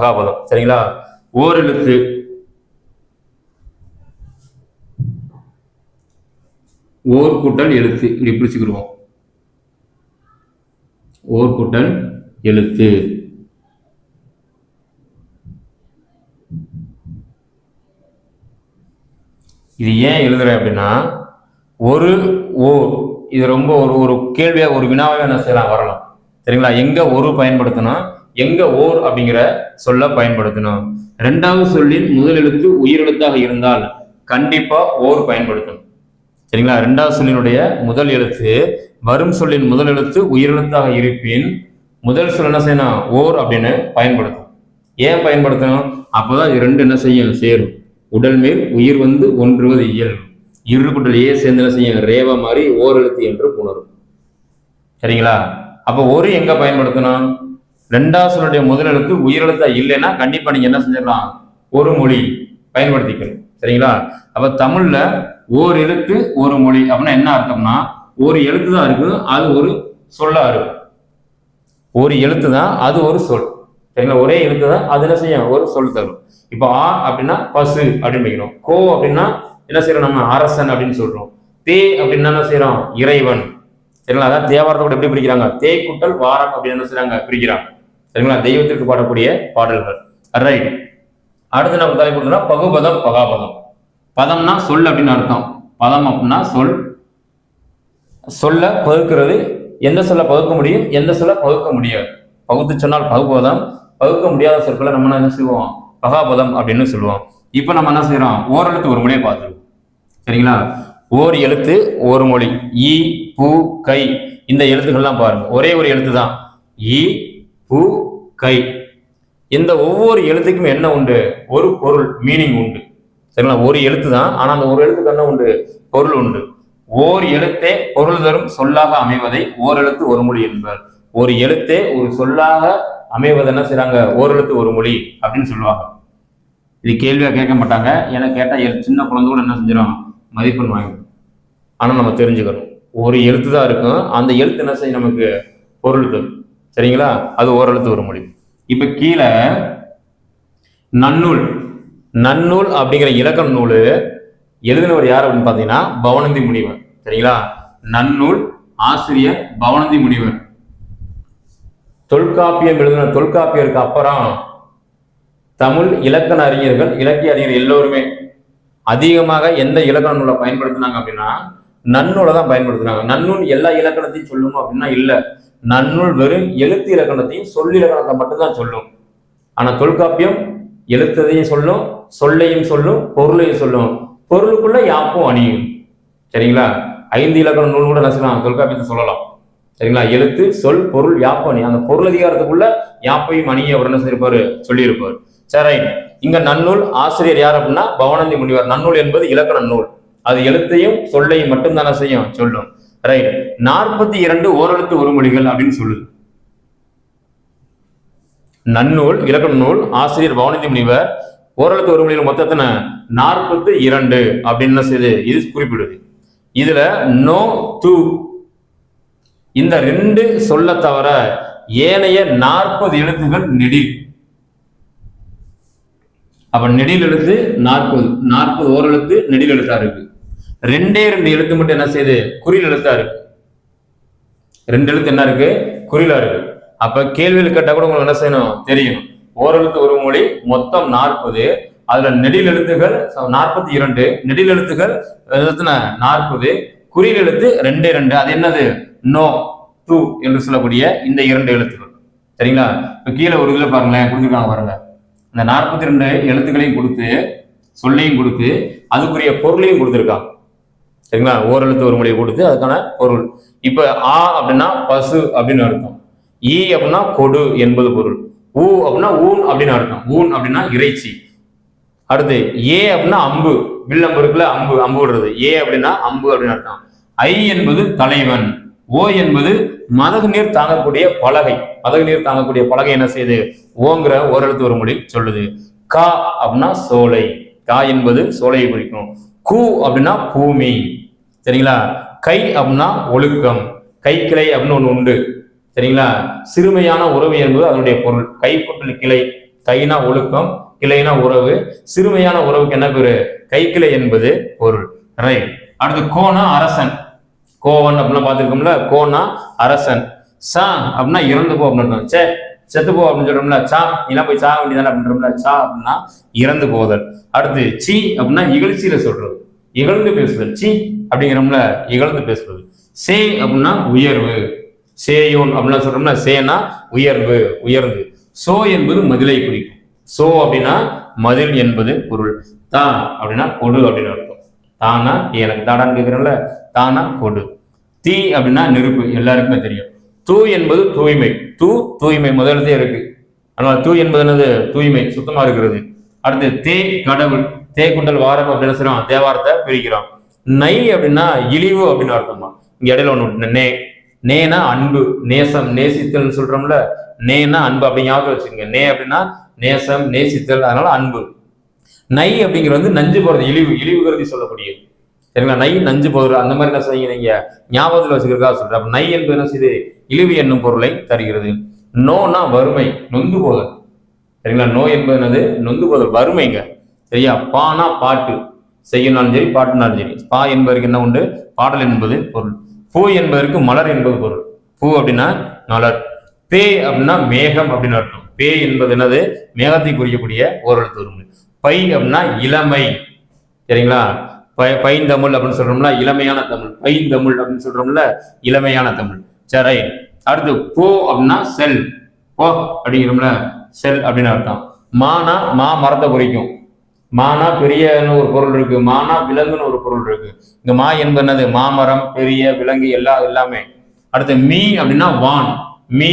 பகாபதம். சரிங்களா? ஓர் எழுத்து ஓர் கூட்டல் எழுத்து இப்படி பிரிச்சுக்கிடுவோம். ஓர் கூட்டல் எழுத்து. இது ஏன் எழுதுறேன் அப்படின்னா, ஒரு ஓர் இது ரொம்ப ஒரு கேள்வியா ஒரு வினாவே என்ன செய்யலாம் வரலாம். சரிங்களா? எங்க ஒரு பயன்படுத்தணும், எங்க ஓர் அப்படிங்கிற சொல்ல பயன்படுத்தணும். இரண்டாவது சொல்லின் முதல் எழுத்து உயிரெழுத்தாக இருந்தால் கண்டிப்பா ஓர் பயன்படுத்தணும். சரிங்களா? இரண்டாவது சொல்லினுடைய முதல் எழுத்து வரும் சொல்லின் முதல் எழுத்து உயிரெழுத்தாக இருப்பின் முதல் சொல் என்ன செய்யணும், ஓர் அப்படின்னு பயன்படுத்தும். ஏன் பயன்படுத்தணும்? அப்போதான் இது ரெண்டு என்ன செய்யும், சேரும். உடல் மேல் உயிர் வந்து ஒன்றுவது இயல்பு. இரு கூட்டல் ஏ சேர்ந்து என்ன செய்யும், ரேவ மாதிரி ஓர் எழுத்து என்று புணரும். சரிங்களா? அப்போ ஒரு எங்க பயன்படுத்தணும், ரெண்டாவது சொல்லுடைய முதல் எழுத்து உயிரெழுத்தா இல்லைன்னா கண்டிப்பா நீங்க என்ன செஞ்சிடலாம், ஒரு மொழி பயன்படுத்திக்கணும். சரிங்களா? அப்ப தமிழ்ல ஓர் எழுத்து ஒரு மொழி அப்படின்னா என்ன அர்த்தம்னா, ஒரு எழுத்து தான் இருக்கு, அது ஒரு சொல்லா இருக்கு. ஒரு எழுத்து தான், அது ஒரு சொல். சரிங்களா? ஒரே எழுத்து தான், அது என்ன செய்யும், ஒரு சொல் தரும். இப்போ ஆ அப்படின்னா பசு அப்படின்னு வைக்கிறோம். கோ அப்படின்னா என்ன செய்யறோம், நம்ம அரசன் அப்படின்னு சொல்றோம். தே அப்படின்னா என்ன செய்யறோம், இறைவன். சரிங்களா? அதான் தேவாரத்தை கூட எப்படி பிரிக்கிறாங்க, தே கூட்டல் வாரம் அப்படின்னு என்ன செய்யறாங்க, பிரிக்கிறாங்க. சரிங்களா? தெய்வத்திற்கு பாடக்கூடிய பாடல்கள். ரைட். அடுத்து நம்ம தலை கொடுத்தோம்னா பகுபதம் பகாபதம். பதம்னா சொல் அப்படின்னு அர்த்தம். பதம் அப்படின்னா சொல். சொல்ல பகுக்கிறது. எந்த சொல்ல பகுக்க முடியும், எந்த சொல்ல பகுக்க முடியாது. பகுத்து சொன்னால் பகுபதம், பகுக்க முடியாத சொற்களை நம்ம என்ன செய்வோம், பகாபதம் அப்படின்னு சொல்லுவோம். இப்போ நம்ம என்ன செய்யறோம், ஓரெழுத்து ஒரு மொழியை பார்த்துருவோம். சரிங்களா? ஓர் எழுத்து ஒரு மொழி. ஈ பூ கை இந்த எழுத்துக்கள்லாம் பாருங்க, ஒரே ஒரு எழுத்து தான். ஈ பூ கை. இந்த ஒவ்வொரு எழுத்துக்கும் என்ன உண்டு, ஒரு பொருள், மீனிங் உண்டு. சரிங்களா? ஒரு எழுத்து தான், ஆனா அந்த ஒரு எழுத்துக்கு என்ன உண்டு, பொருள் உண்டு. ஓர் எழுத்தே பொருள் தரும் சொல்லாக அமைவதை ஓரெழுத்து ஒரு மொழி என்பார். ஒரு எழுத்தே ஒரு சொல்லாக அமைவது என்ன செய்யறாங்க, ஓரெழுத்து ஒரு மொழி அப்படின்னு சொல்லுவாங்க. இது கேள்வியா கேட்க மாட்டாங்க. ஏன்னா கேட்டா சின்ன குழந்தை கூட என்ன செஞ்சிடும், மதிப்பெண் வாங்கிடும். ஆனா நம்ம தெரிஞ்சுக்கணும், ஒரு எழுத்து தான் இருக்கும், அந்த எழுத்து என்ன செய்யும், நமக்கு பொருள் தரும். சரிங்களா? அது ஓரெழுத்து ஒரு மொழி. இப்ப கீழே நன்னூல். நன்னூல் அப்படிங்கிற இலக்கண நூல் எழுதினவர் யார் அப்படின்னு பாத்தீங்கன்னா பவணந்தி முனிவர். சரிங்களா? நன்னூல் ஆசிரியர் பவணந்தி முனிவர். தொல்காப்பியம் எழுதின தொல்காப்பியருக்கு அப்புறம் தமிழ் இலக்கண அறிஞர்கள், இலக்கிய அறிஞர்கள் எல்லோருமே அதிகமாக எந்த இலக்கண நூலை பயன்படுத்தினாங்க அப்படின்னா நன்னூலை தான் பயன்படுத்தினாங்க. நன்னூல் எல்லா இலக்கணத்தையும் சொல்லுமா அப்படின்னா இல்ல. நன்னூல் வெறும் எழுத்து இலக்கணத்தையும் சொல் இலக்கணத்தை மட்டும்தான் சொல்லும். ஆனா தொல்காப்பியம் எழுத்ததையும் சொல்லும், சொல்லையும் சொல்லும், பொருளையும் சொல்லும். பொருளுக்குள்ள யாப்பும் அணியும். சரிங்களா? 5 இலக்கண நூல் கூட என்ன செய்யலாம், தொல்காப்பியத்தை சொல்லலாம். சரிங்களா? எழுத்து சொல் பொருள் யாப்பு அணி. அந்த பொருள் அதிகாரத்துக்குள்ள யாப்பையும் அணியை அவர் என்ன செய்யிருப்பாரு, சொல்லியிருப்பார். சரி, இங்க நன்னூல் ஆசிரியர் யார் அப்படின்னா பவணந்தி முனிவர். நன்னூல் என்பது இலக்கண நூல், அது எழுத்தையும் சொல்லையும் மட்டும் தானே செய்யும், சொல்லும். ரைட். 42 ஓரெழுத்து ஒரு மொழிகள் அப்படின்னு சொல்லுது. நன்னூல் இலக்கண நூல் ஆசிரியர் பவணந்தி முனிவர். ஓரெழுத்து ஒரு மொழிகள் மொத்தத்தின 42 அப்படின்னு செய்து இது குறிப்பிடுது. இதுல நோ து இந்த 2 சொல்ல தவிர ஏனைய 40 எழுத்துகள் நெடில். அப்ப நெடில் எழுத்து 40 ஓரெழுத்து நெடில் எழுத்தா இருக்கு. 2 எழுத்து மட்டும் என்ன செய்யுது, குறில் எழுத்தா இருக்கு. 2 எழுத்து என்ன இருக்கு, குறிலா இருக்கு. அப்ப கேள்வியில் கேட்டா கூட உங்களுக்கு என்ன செய்யணும், தெரியும். ஓரெழுத்து ஒரு மொழி மொத்தம் 40, அதுல நெடில் எழுத்துகள் 42, நெடில் எழுத்துகள் 40, குறில் எழுத்து 2. அது என்னது, நோ து என்று சொல்லக்கூடிய இந்த 2 எழுத்துக்கள். சரிங்களா? இப்ப கீழே ஒரு இதுல பாருங்களேன், கொடுத்துருக்காங்க பாருங்க. இந்த 42 எழுத்துக்களையும் கொடுத்து சொல்லையும் கொடுத்து அதுக்குரிய பொருளையும் கொடுத்துருக்காங்க. சரிங்களா? ஓரெழுத்து ஒரு மொழியை கொடுத்து அதுக்கான பொருள். இப்ப ஆ அப்படின்னா பசு அப்படின்னு அர்த்தம். ஈ அப்படின்னா கொடு என்பது பொருள். ஊ அப்படின்னா ஊன் அப்படின்னு அர்த்தம். ஊன் அப்படின்னா இறைச்சி. அடுத்து ஏ அப்படின்னா அம்பு, வில்லம்பு இருக்குல்ல, அம்பு விடுறது. ஏ அப்படின்னா அம்பு அப்படின்னு அர்த்தம். ஐ என்பது தலைவன். ஓ என்பது மதகு நீர் தாங்கக்கூடிய பலகை. மதகு நீர் தாங்கக்கூடிய பலகை என்ன செய்யுது, ஓங்கிற ஓரெழுத்து ஒரு மொழி சொல்லுது. கா அப்படின்னா சோலை. கா என்பது சோலையை குறிக்கும். கூ அப்படின்னா பூமி. சரிங்களா? கை அப்படின்னா ஒழுக்கம். கை கிளை அப்படின்னு ஒண்ணு உண்டு. சரிங்களா? சிறுமையான உறவு என்பது அதனுடைய பொருள். கை கூட்டல் கிளை கைனா ஒழுக்கம், கிளைனா உறவு, சிறுமையான உறவுக்கு என்ன பேரு? கைக்கிளை என்பது பொருள். ரைட். அடுத்து கோனா அரசன். கோவன் அப்படின்னா பார்த்துருக்கோம்ல, கோனா அரசன். சா அப்படின்னா இறந்து போ அப்படின்னு அர்த்தம். சே செத்து போ அப்படின்னு சொல்றோம்ல, சா நீலாம் போய் சாக வேண்டியதானே அப்படின்றோம்ல, சா அப்படின்னா இறந்து போதல். அடுத்து சி அப்படின்னா இகழ்ச்சியில சொல்றது, இகழ்ந்து பேசுதல். சி அப்படிங்கிறோம்ல, இகழ்ந்து பேசுறது. சே அப்படின்னா உயர்வு, சேயோன் அப்படின்னா சொல்றோம்ல, சேனா உயர்வு, உயர்ந்து. சோ என்பது மதிலை குறிக்கும். சோ அப்படின்னா மதில் என்பது பொருள். தா அப்படின்னா கொடு அப்படின்னு அர்த்தம். தானா எனக்கு தாடான்னு கேட்கிறோம்ல, தானா கொடு. தீ அப்படின்னா நெருப்பு, எல்லாருக்குமே தெரியும். தூ என்பது தூய்மை, தூய்மை முதலத்தே இருக்கு. அதனால தூ என்பது என்னது? தூய்மை, சுத்தமா இருக்கிறது. அடுத்து தே கடவுள், தே குண்டல் வாரம் அப்படின்னு சொல்றோம், தேவாரத்தை பிரிக்கிறோம். நை அப்படின்னா இழிவு அப்படின்னு அர்த்தமா. இங்க இடையில ஒண்ணு நே, நேனா அன்பு, நேசம், நேசித்தல் சொல்றோம்ல, நேனா அன்பு அப்படி ஞாபகம் வச்சுக்கோங்க. நே அப்படின்னா நேசம், நேசித்தல், அதனால அன்பு. நை அப்படிங்கிறது நஞ்சு போறது, இழிவு கருதி சொல்லக்கூடியது. சரிங்களா? நை நஞ்சு போகிறது, அந்த மாதிரி என்ன செய்யுங்க நீங்க ஞாபகத்தில் வச்சுக்கிறதா சொல்றேன். அப்ப நை என்பது என்ன செய்யுது? இழிவு என்னும் பொருளை தருகிறது. நோனா வறுமை, நொந்து போதல். சரிங்களா? நோ என்பது என்னது? நொந்து போதல், வறுமைங்க. சரியா? பானா பாட்டு, செய்யனாலும் சரி பாட்டுனாலும் சரி. பா என்பதற்கு என்ன உண்டு? பாடல் என்பது பொருள். பூ என்பதற்கு மலர் என்பது பொருள். பூ அப்படின்னா மலர். பே அப்படின்னா மேகம் அப்படின்னு அர்த்தம். பே என்பது என்னது? மேகத்தை குறிக்கக்கூடிய ஓர் எழுத்து உருவு. பை அப்படின்னா இளமை. சரிங்களா? பைந்தமிழ் அப்படின்னு சொல்றோம்ல, இளமையான தமிழ். பைந்தமிழ் அப்படின்னு சொல்றோம்ல, இளமையான தமிழ். சரி. அடுத்து போ அப்படின்னா செல், போ அப்படிங்கிறோம்ல, செல் அப்படின்னு அர்த்தம். மானா மா மரத்தை குறிக்கும். மானா பெரியன்னு ஒரு பொருள் இருக்கு, மானா விலங்குன்னு ஒரு பொருள் இருக்கு. இங்க மா என்பது என்னது? மாமரம், பெரிய, விலங்கு, எல்லாமே. அடுத்து மீ அப்படின்னா வான், மீ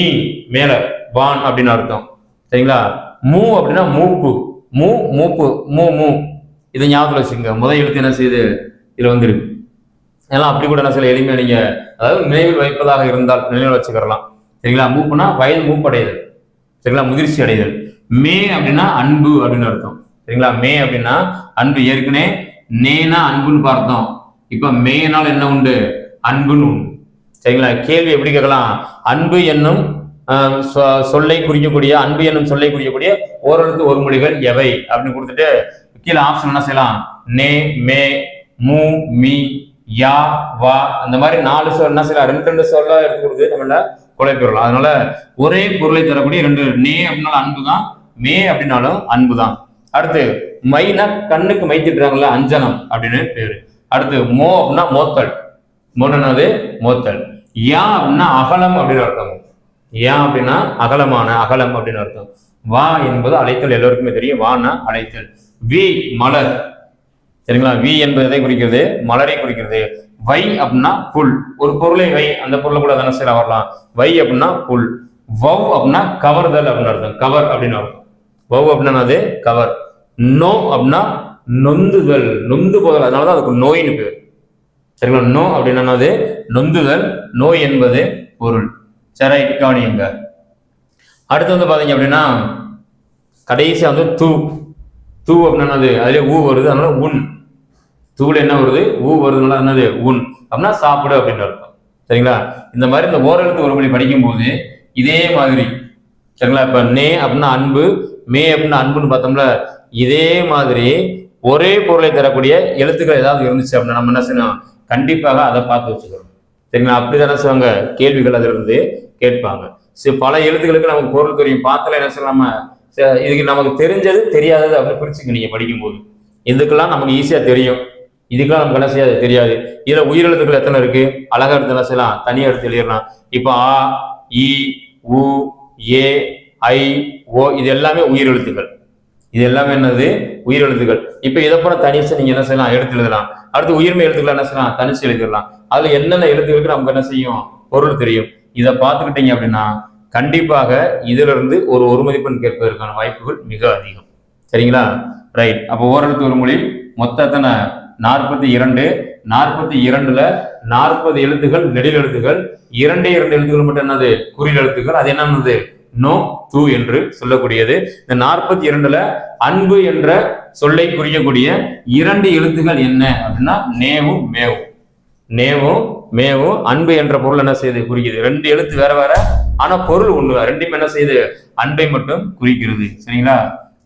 மேல, வான் அப்படின்னு அர்த்தம். சரிங்களா? மூ அப்படின்னா மூப்பு, மூப்பு, மூ. இதை ஞாபகத்தில் வச்சுங்க. முதல் எழுத்து என்ன செய்யுது? இதுல வந்துருக்கு. எல்லாம் அப்படி கூட என்ன சில எளிமையா நீங்க, அதாவது நினைவில் வைப்பதாக இருந்தால் நினைவில் வச்சுக்கலாம். சரிங்களா? மூப்புனா வயது மூப்படைதல். சரிங்களா? முதிர்ச்சி அடைதல். மே அப்படின்னா அன்பு அப்படின்னு அர்த்தம். சரிங்களா? மே அப்படின்னா அன்பு. ஏற்கனவே நேனா அன்புன்னு பார்த்தோம். இப்ப மேனால் என்ன உண்டு? அன்புன்னு உண்டு. சரிங்களா? கேள்வி எப்படி கேட்கலாம்? அன்பு என்னும் சொல்லை குறிக்கக்கூடிய, அன்பு என்னும் சொல்லை குறிக்கக்கூடிய ஓரெழுத்து ஒரு மொழிகள் எவை அப்படின்னு கொடுத்துட்டு கீழே ஆப்ஷன் என்ன செய்யலாம்? நே, மே, மூ, மீ, யா, வா, அந்த மாதிரி 4 சொல் என்ன செய்யலாம்? 2 சொல்ல எடுத்து கொடுத்து நம்மள குழப்பிடலாம். அதனால ஒரே பொருளை தரக்கூடிய 2. நே அப்படின்னாலும் அன்பு தான், மே அப்படின்னாலும் அன்பு தான். அடுத்து மைனா கண்ணுக்கு மைத்திட்டுறாங்கல்ல, அஞ்சனம் அப்படின்னு பேரு. அடுத்து மோ அப்படின்னா மோத்தல், மோனது மோத்தல். யா அப்படின்னா அகலம் அப்படின்னு அர்த்தம். யா அப்படின்னா அகலமான, அகலம் அப்படின்னு அர்த்தம். வா என்பது அழைத்தல், எல்லோருக்குமே தெரியும். வானா அழைத்தல். வி மலர். சரிங்களா? வி என்பது எதை குறிக்கிறது? மலரை குறிக்கிறது. வை அப்படின்னா புல், ஒரு பொருளை வை, அந்த பொருளை கூட தானே செய்யலாம், வரலாம். வை அப்படின்னா புல். வவ் அப்படின்னா கவர்தல் அப்படின்னு அர்த்தம், கவர் அப்படின்னு அர்த்தம். வவ் அப்படின்னா அது கவர். நோ அப்படின்னா நொந்துதல், நொந்து போதல், அதனாலதான் அதுக்கு நோயின்னு பேர். சரிங்களா? நோ அப்படின்னா அது நொந்துதல், நோய் என்பது பொருள். சரி, கவனியுங்க. அடுத்து வந்து பாத்தீங்க அப்படின்னா கடைசியா வந்து தூ. தூ அப்படின்னா அதுல ஊ வருது, அதனால உன். தூள் என்ன வருது? ஊ வருதுனால என்னது? உன் அப்படின்னா சாப்பிடு அப்படின்னு அர்த்தம். சரிங்களா? இந்த மாதிரி இந்த ஓரெழுத்து ஒரு மொழி படிக்கும் போது இதே மாதிரி, சரிங்களா? இப்ப நே அப்படின்னா அன்பு, மே அப்படின்னா அன்புன்னு பார்த்தோம்ல, இதே மாதிரி ஒரே பொருளை தரக்கூடிய எழுத்துக்கள் ஏதாவது இருந்துச்சு அப்படின்னா நம்ம என்ன செய்யணும்? கண்டிப்பாக அதை பார்த்து வச்சுக்கணும். சரிங்களா? அப்படிதான் செய்வாங்க, கேள்விகள் அதுல இருந்து கேட்பாங்க. சரி, பல எழுத்துக்களுக்கு நமக்கு பொருள் தெரியும், பார்த்துல என்ன செய்யலாம், நம்ம இதுக்கு நமக்கு தெரிஞ்சது தெரியாதது அப்படின்னு பிரிச்சுக்க. நீங்க படிக்கும் போது இதுக்கெல்லாம் நமக்கு ஈஸியா தெரியும், இதுக்கெல்லாம் நமக்கு என்ன செய்யாது, தெரியாது. இதுல உயிரெழுத்துக்கள் எத்தனை இருக்கு? அழகா எடுத்து என்ன செய்யலாம்? தனியா எடுத்து எழுதிடலாம். இப்ப ஆ, இ, உ, ஏ, ஐ, ஓ, இது எல்லாமே உயிரெழுத்துக்கள். இது எல்லாமே என்னது? உயிரெழுத்துக்கள். இப்ப இதை போல தனிச்சு நீங்க என்ன செய்யலாம்? எடுத்து எழுதலாம். அடுத்து உயிர்மை எழுத்துக்கள் என்ன செய்யலாம்? தனிச்சு எழுதிடலாம். அதுல என்னென்ன எழுத்துக்களுக்கு நமக்கு என்ன செய்யும்? பொருள் தெரியும். இதை பார்த்துக்கிட்டீங்க அப்படின்னா கண்டிப்பாக இதுல இருந்து ஒரு மதிப்பெண் கேட்பதற்கான வாய்ப்புகள் மிக அதிகம். சரிங்களா? ரைட். அப்போ ஓரெழுத்து ஒரு மொழி மொத்தத்தனை 42. 42ல 40 எழுத்துகள் நெடில் எழுத்துகள், 2 எழுத்துக்கள் மட்டும் என்னது? குறில் எழுத்துக்கள். அது என்னது? நோ, தூ என்று சொல்லக்கூடியது. இந்த 42ல அன்பு என்ற சொல்லை குறிக்கக்கூடிய 2 எழுத்துக்கள் என்ன அப்படின்னா நேவும் மேவும். நேவும் மேவும் அன்பு என்ற பொருள் என்ன செய்யுது? குறிக்குது. 2 எழுத்து வேற வேற, ஆனா பொருள் ஒண்ணு, ரெண்டுமே என்ன செய்யுது, அன்பை மட்டும் குறிக்கிறது. சரிங்களா?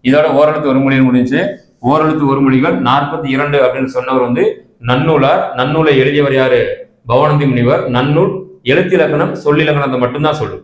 இதோட ஓரெழுத்து ஒரு மொழியில் முடிஞ்சு. ஓரெழுத்து ஒரு மொழிகள் 42 அப்படின்னு சொன்னவர் வந்து நன்னூலார். நன்னூலை எழுதியவர் யாரு? பவணந்தி முனிவர். நன்னூல் எழுத்திலக்கணம் சொல்லிலக்கணத்தை மட்டும்தான் சொல்லும்.